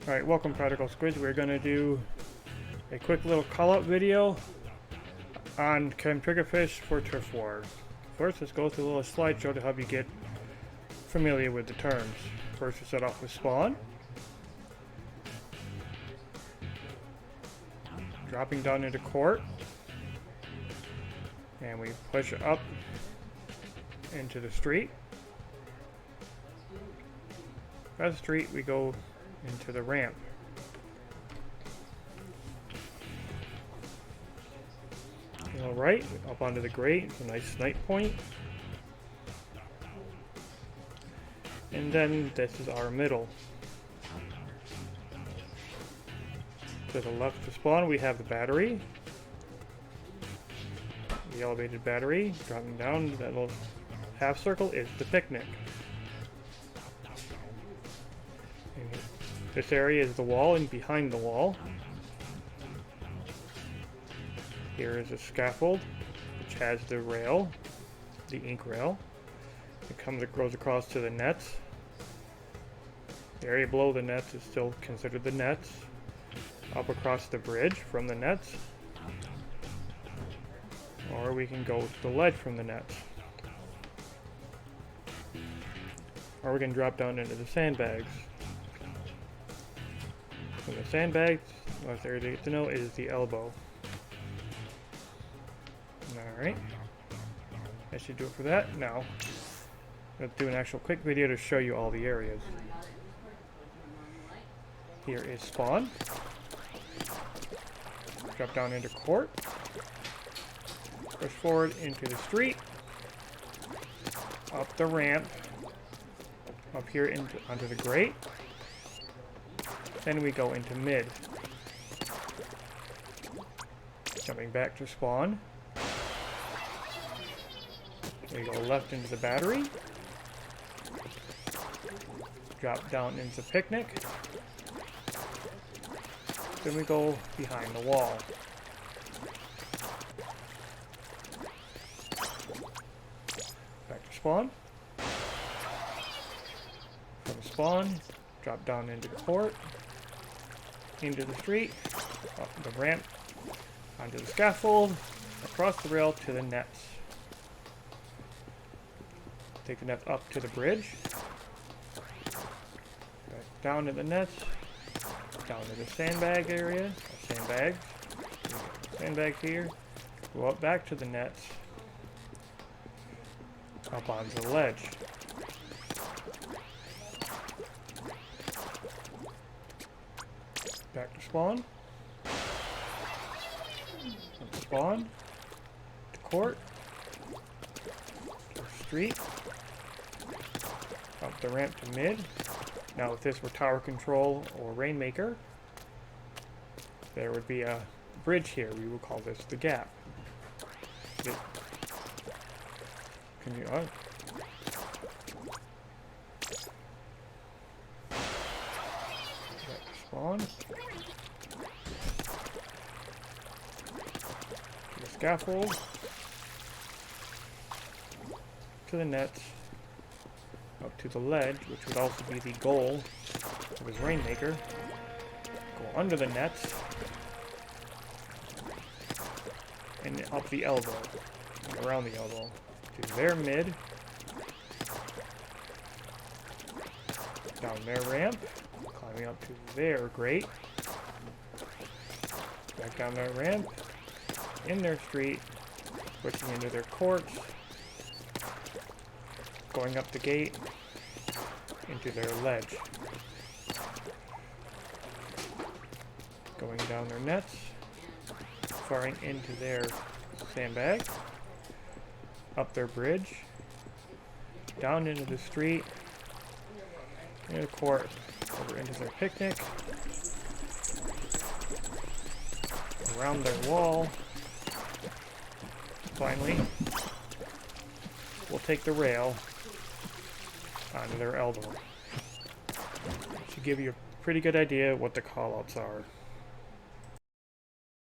Alright, welcome Prodigal Squids. We're going to do a quick little call-out video on Camp Triggerfish for Turf War. First, let's go through a little slideshow to help you get familiar with the terms. First, we start off with spawn. Dropping down into court. And we push up into the street. Across the street, we go into the ramp. Alright, up onto the grate, it's a nice snipe point. And then this is our middle. To the left of spawn, we have the battery. The elevated battery. Dropping down, that little half circle is the picnic. This area is the wall and behind the wall. Here is a scaffold which has the rail, the ink rail. It goes across to the nets. The area below the nets is still considered the nets. Up across the bridge from the nets. Or we can go to the ledge from the nets. Or we can drop down into the sandbags. And the sandbags, last area to get to know, is the elbow. Alright. That should do it for that. Now, let's do an actual quick video to show you all the areas. Here is spawn. Drop down into court. Push forward into the street. Up the ramp. Up here onto the grate. Then we go into mid. Jumping back to spawn. We go left into the battery. Drop down into picnic. Then we go behind the wall. Back to spawn. From spawn, drop down into court. Into the street, up the ramp, onto the scaffold, across the rail to the nets. Take the nets up to the bridge, back down to the nets, down to the sandbag area, sandbags here, go up back to the nets, up onto the ledge. Back to spawn. From spawn to court. To the street. Up the ramp to mid. Now if this were tower control or rainmaker, there would be a bridge here. We would call this the gap. Can you back to spawn. To the scaffold. To the nets. Up to the ledge, which would also be the goal of his rainmaker. Go under the nets. And up the elbow. And around the elbow. To their mid. Down their ramp. Climbing up to their grate. Back down their ramp. In their street. Pushing into their courts. Going up the gate. Into their ledge. Going down their nets. Firing into their sandbag. Up their bridge. Down into the street. Into the court. Over into their picnic. Around their wall. Finally, we'll take the rail onto their elbow. Should give you a pretty good idea what the callouts are.